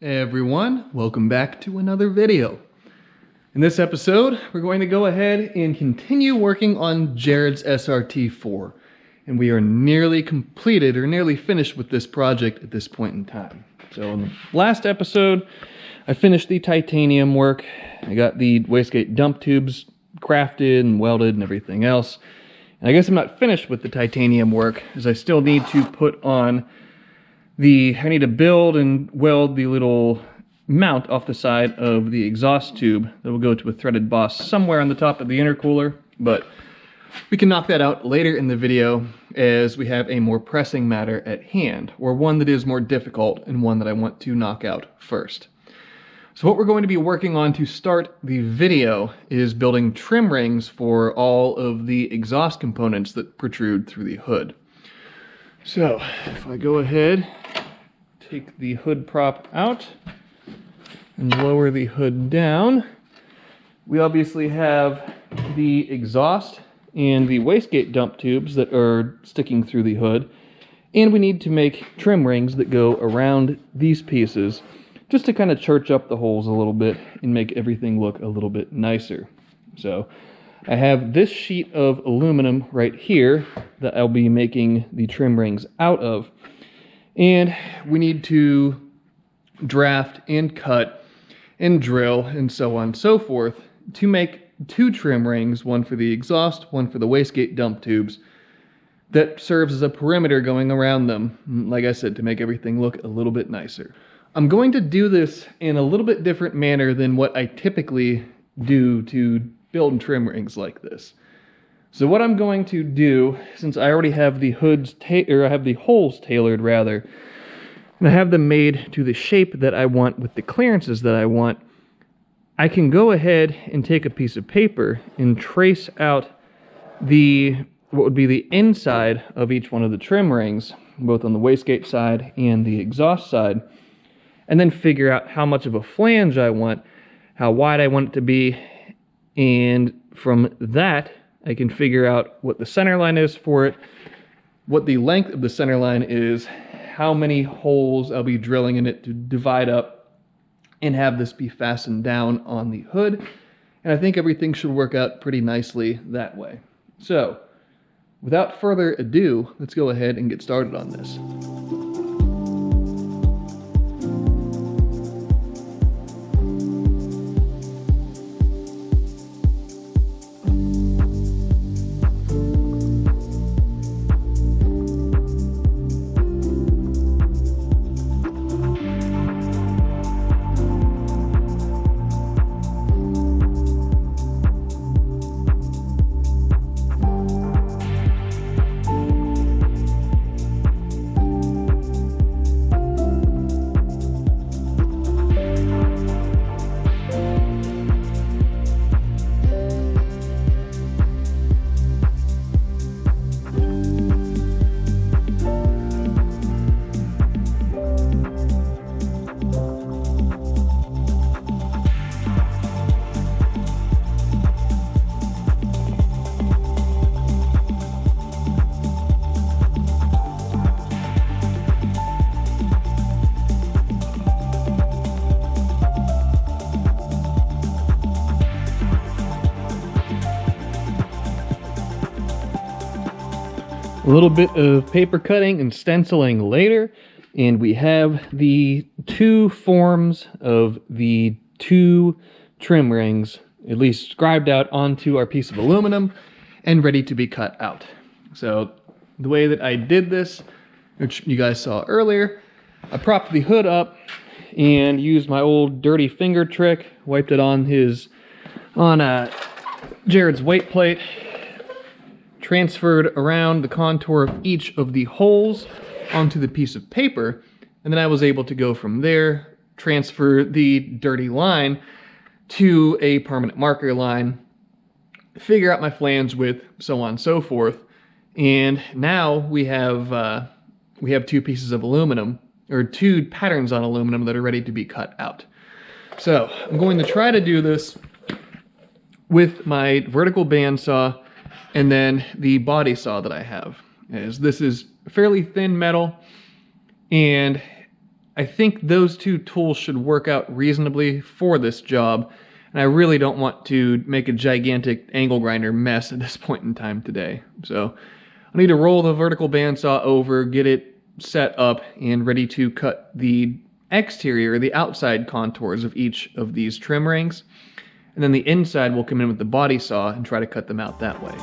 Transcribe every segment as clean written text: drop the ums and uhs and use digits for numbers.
Hey everyone, welcome back to another video. In this episode, we're going to go ahead and continue working on Jared's SRT-4. And we are nearly completed or nearly finished with this project at this point in time. So in the last episode, I finished the titanium work. I got the wastegate dump tubes crafted and welded and everything else. And I guess I'm not finished with the titanium work, as I still need to put on I need to build and weld the little mount off the side of the exhaust tube that will go to a threaded boss somewhere on the top of the intercooler, but we can knock that out later in the video as we have a more pressing matter at hand, or one that is more difficult and one that I want to knock out first. So what we're going to be working on to start the video is building trim rings for all of the exhaust components that protrude through the hood. So if I go ahead, take the hood prop out and lower the hood down, we obviously have the exhaust and the wastegate dump tubes that are sticking through the hood, and we need to make trim rings that go around these pieces just to kind of church up the holes a little bit and make everything look a little bit nicer. So I have this sheet of aluminum right here that I'll be making the trim rings out of, and we need to draft and cut and drill and so on and so forth to make two trim rings, one for the exhaust, one for the wastegate dump tubes, that serves as a perimeter going around them, like I said, to make everything look a little bit nicer. I'm going to do this in a little bit different manner than what I typically do to build trim rings like this. So what I'm going to do, since I already have the holes tailored rather, and I have them made to the shape that I want with the clearances that I want, I can go ahead and take a piece of paper and trace out what would be the inside of each one of the trim rings, both on the wastegate side and the exhaust side, and then figure out how much of a flange I want, how wide I want it to be, and from that I can figure out what the center line is for it, what the length of the center line is, how many holes I'll be drilling in it to divide up and have this be fastened down on the hood. And I think everything should work out pretty nicely that way. So without further ado, let's go ahead and get started on this. A little bit of paper cutting and stenciling later, and we have the two forms of the two trim rings at least scribed out onto our piece of aluminum and ready to be cut out. So the way that I did this, which you guys saw earlier, I propped the hood up and used my old dirty finger trick, wiped it on Jared's weight plate, transferred around the contour of each of the holes onto the piece of paper, and then I was able to go from there, transfer the dirty line to a permanent marker line, figure out my flange width, so on and so forth, and now we have two pieces of aluminum, or two patterns on aluminum that are ready to be cut out. So I'm going to try to do this with my vertical bandsaw and then the body saw that I have, as this is fairly thin metal, and I think those two tools should work out reasonably for this job, and I really don't want to make a gigantic angle grinder mess at this point in time today. So I need to roll the vertical bandsaw over, get it set up, and ready to cut the exterior, the outside contours of each of these trim rings. And then the inside will come in with the body saw and try to cut them out that way.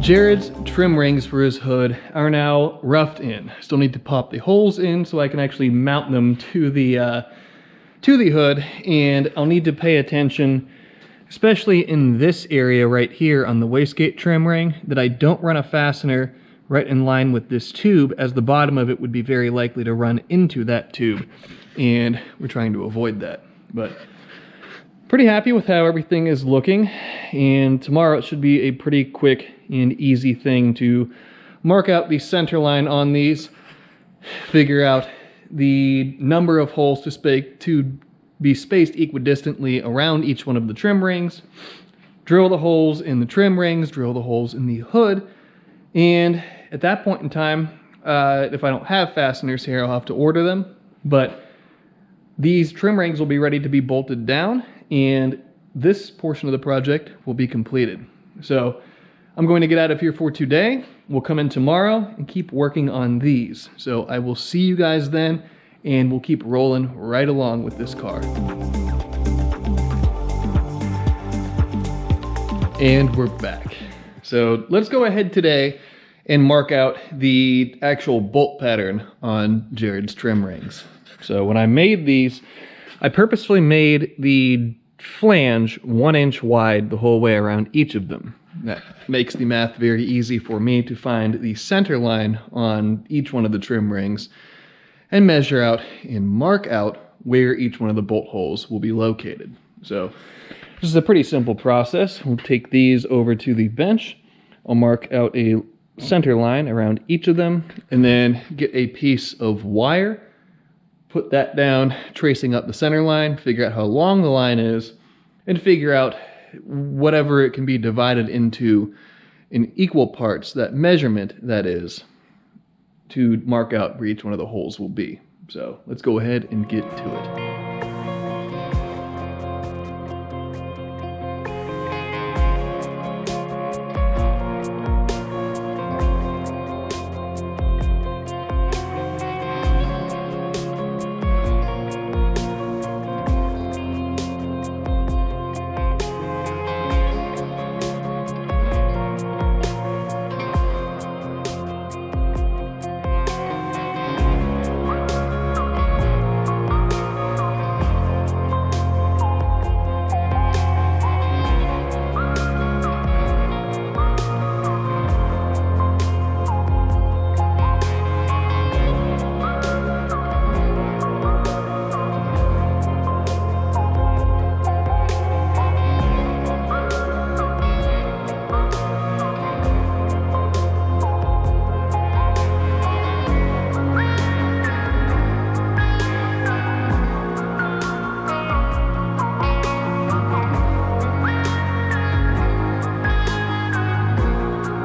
Jared's trim rings for his hood are now roughed in. Still need to pop the holes in so I can actually mount them to the hood, and I'll need to pay attention, especially in this area right here on the wastegate trim ring, that I don't run a fastener right in line with this tube, as the bottom of it would be very likely to run into that tube, and we're trying to avoid that. But pretty happy with how everything is looking, and tomorrow it should be a pretty quick and easy thing to mark out the center line on these, figure out the number of holes to be spaced equidistantly around each one of the trim rings, drill the holes in the trim rings, drill the holes in the hood, and at that point in time, if I don't have fasteners here, I'll have to order them, but these trim rings will be ready to be bolted down, and this portion of the project will be completed. So I'm going to get out of here for today. We'll come in tomorrow and keep working on these. So I will see you guys then, and we'll keep rolling right along with this car. And we're back. So let's go ahead today and mark out the actual bolt pattern on Jared's trim rings. So when I made these, I purposefully made the flange 1 inch wide the whole way around each of them. That makes the math very easy for me to find the center line on each one of the trim rings and measure out and mark out where each one of the bolt holes will be located. So this is a pretty simple process. We'll take these over to the bench. I'll mark out a center line around each of them, and then get a piece of wire, put that down, tracing up the center line, figure out how long the line is, and figure out whatever it can be divided into in equal parts, that measurement that is, to mark out where each one of the holes will be. So let's go ahead and get to it.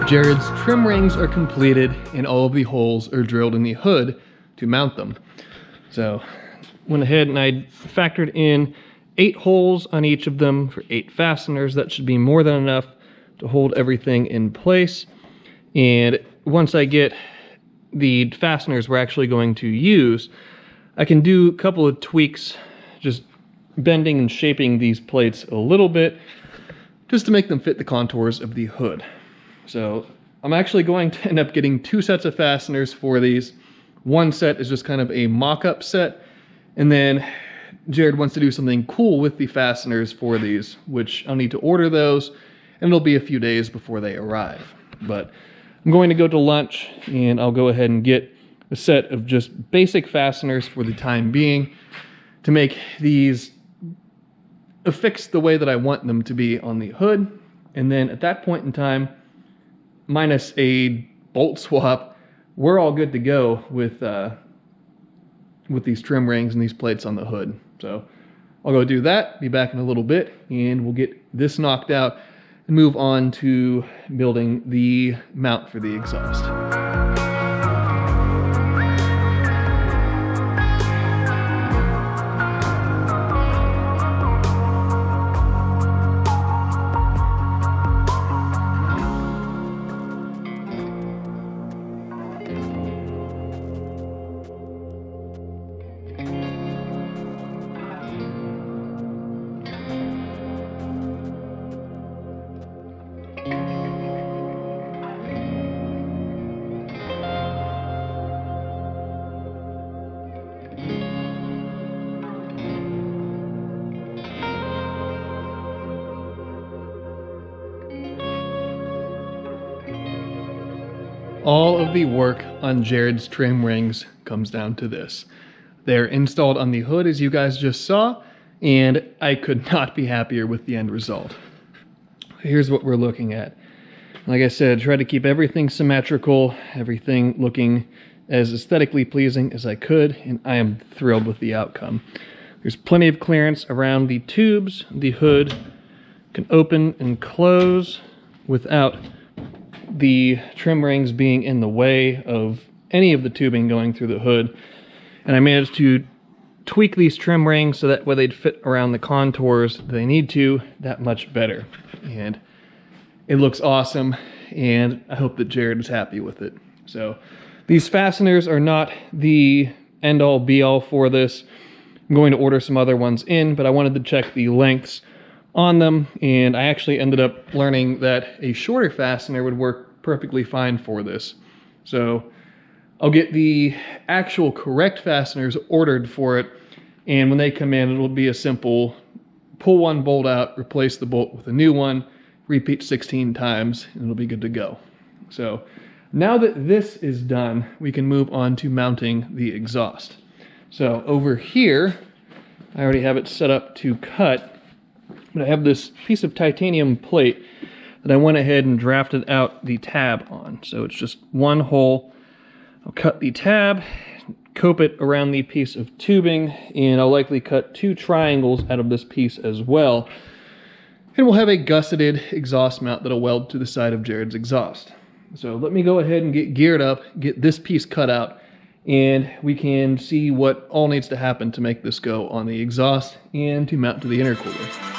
Jared's trim rings are completed and all of the holes are drilled in the hood to mount them. So went ahead and I factored in 8 holes on each of them for 8 fasteners. That should be more than enough to hold everything in place. And once I get the fasteners we're actually going to use, I can do a couple of tweaks, just bending and shaping these plates a little bit just to make them fit the contours of the hood. So I'm actually going to end up getting 2 sets of fasteners for these. One set is just kind of a mock-up set, and then Jared wants to do something cool with the fasteners for these, which I'll need to order those, and it'll be a few days before they arrive. But I'm going to go to lunch, and I'll go ahead and get a set of just basic fasteners for the time being to make these affixed the way that I want them to be on the hood. And then at that point in time, minus a bolt swap, we're all good to go with these trim rings and these plates on the hood. So I'll go do that, be back in a little bit, and we'll get this knocked out and move on to building the mount for the exhaust. All of the work on Jared's trim rings comes down to this. They're installed on the hood, as you guys just saw, and I could not be happier with the end result. Here's what we're looking at. Like I said, try to keep everything symmetrical, everything looking as aesthetically pleasing as I could, and I am thrilled with the outcome. There's plenty of clearance around the tubes. The hood can open and close without the trim rings being in the way of any of the tubing going through the hood. And I managed to tweak these trim rings so that way they'd fit around the contours they need to that much better. And it looks awesome, and I hope that Jared is happy with it. So these fasteners are not the end-all be-all for this. I'm going to order some other ones in, but I wanted to check the lengths on them, and I actually ended up learning that a shorter fastener would work perfectly fine for this. So I'll get the actual correct fasteners ordered for it, and when they come in, it'll be a simple pull one bolt out, replace the bolt with a new one, repeat 16 times, and it'll be good to go. So now that this is done, we can move on to mounting the exhaust. So over here, I already have it set up to cut, but I have this piece of titanium plate that I went ahead and drafted out the tab on. So it's just one hole. I'll cut the tab, cope it around the piece of tubing, and I'll likely cut 2 triangles out of this piece as well. And we'll have a gusseted exhaust mount that'll weld to the side of Jared's exhaust. So let me go ahead and get geared up, get this piece cut out, and we can see what all needs to happen to make this go on the exhaust and to mount to the intercooler.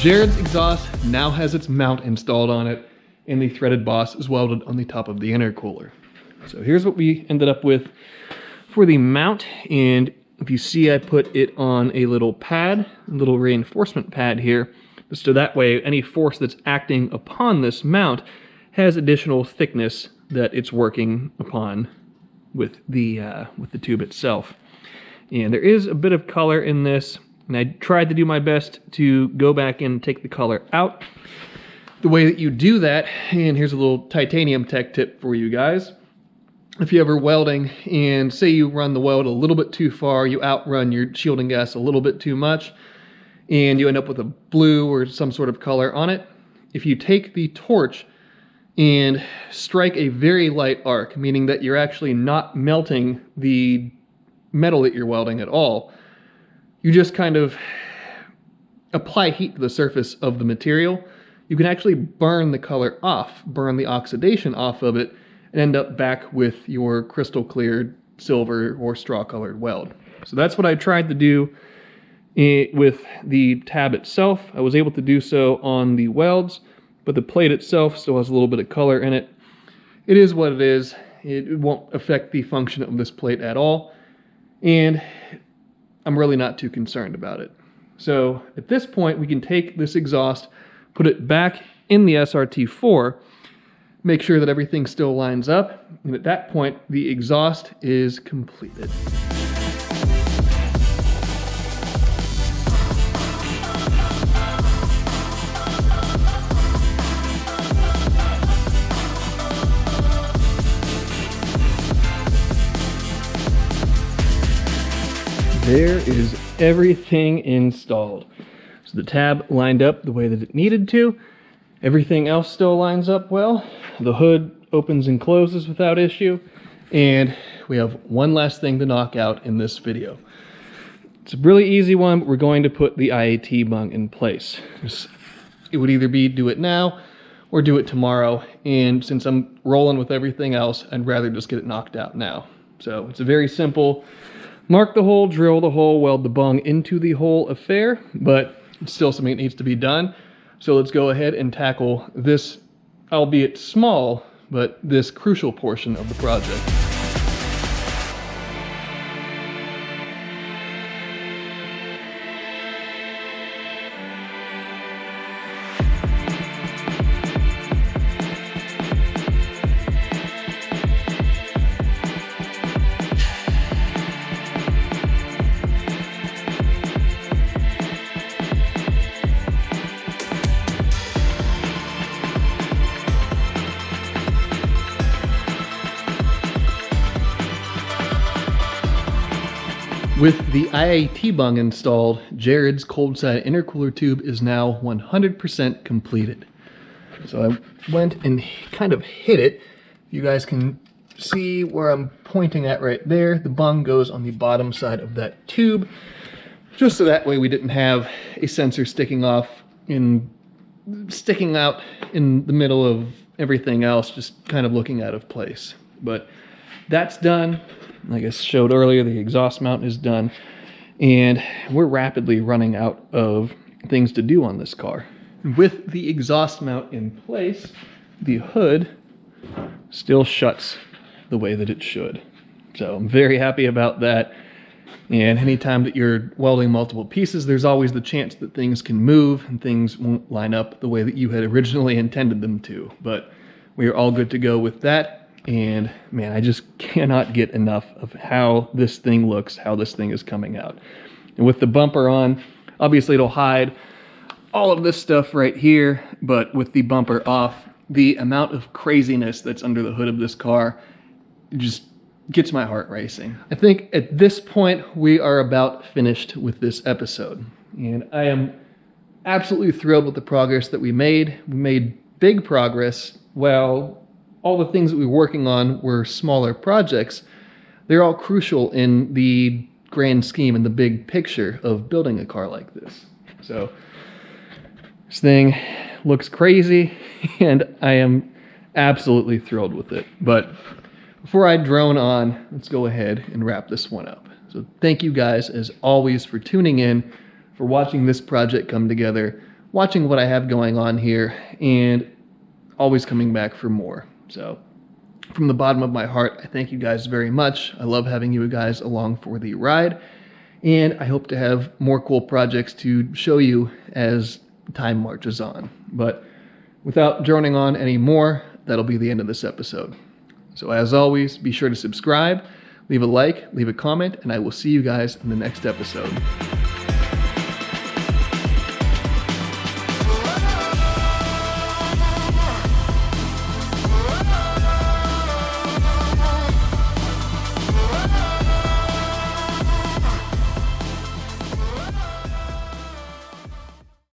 Jared's exhaust now has its mount installed on it, and the threaded boss is welded on the top of the intercooler. So here's what we ended up with for the mount, and if you see, I put it on a little pad, a little reinforcement pad here, so that way any force that's acting upon this mount has additional thickness that it's working upon with the tube itself. And there is a bit of color in this, and I tried to do my best to go back in and take the color out. The way that you do that, and here's a little titanium tech tip for you guys. If you're ever welding and say you run the weld a little bit too far, you outrun your shielding gas a little bit too much, and you end up with a blue or some sort of color on it, if you take the torch and strike a very light arc, meaning that you're actually not melting the metal that you're welding at all, you just kind of apply heat to the surface of the material, you can actually burn the color off, burn the oxidation off of it, and end up back with your crystal clear silver or straw colored weld. So that's what I tried to do with the tab itself. I was able to do so on the welds, but the plate itself still has a little bit of color in it. It is what it is. It won't affect the function of this plate at all, and I'm really not too concerned about it. So at this point, we can take this exhaust, put it back in the SRT-4, make sure that everything still lines up, and at that point, the exhaust is completed. There is everything installed. So the tab lined up the way that it needed to. Everything else still lines up well. The hood opens and closes without issue. And we have one last thing to knock out in this video. It's a really easy one, but we're going to put the IAT bung in place. It would either be do it now or do it tomorrow. And since I'm rolling with everything else, I'd rather just get it knocked out now. So it's a very simple mark the hole, drill the hole, weld the bung into the hole affair, but it's still something that needs to be done. So let's go ahead and tackle this, albeit small, but this crucial portion of the project. With the IAT bung installed, Jared's cold side intercooler tube is now 100% completed. So I went and kind of hit it. You guys can see where I'm pointing at right there. The bung goes on the bottom side of that tube, just so that way we didn't have a sensor sticking out in the middle of everything else, just kind of looking out of place. But that's done. Like I showed earlier, the exhaust mount is done, and we're rapidly running out of things to do on this car. With the exhaust mount in place, the hood still shuts the way that it should. So I'm very happy about that. And anytime that you're welding multiple pieces, there's always the chance that things can move and things won't line up the way that you had originally intended them to. But we are all good to go with that. And man, I just cannot get enough of how this thing looks, how this thing is coming out. And with the bumper on, obviously it'll hide all of this stuff right here, but with the bumper off, the amount of craziness that's under the hood of this car just gets my heart racing. I think at this point, we are about finished with this episode. And I am absolutely thrilled with the progress that we made. We made big progress. Well, all the things that we were working on were smaller projects. They're all crucial in the grand scheme and the big picture of building a car like this. So this thing looks crazy, and I am absolutely thrilled with it. But before I drone on, let's go ahead and wrap this one up. So thank you guys, as always, for tuning in, for watching this project come together, watching what I have going on here, and always coming back for more. So From the bottom of my heart, I thank you guys very much. I love having you guys along for the ride, and I hope to have more cool projects to show you as time marches on. But without droning on anymore, that'll be the end of this episode. So as always, be sure to subscribe, leave a like, leave a comment, and I will see you guys in the next episode.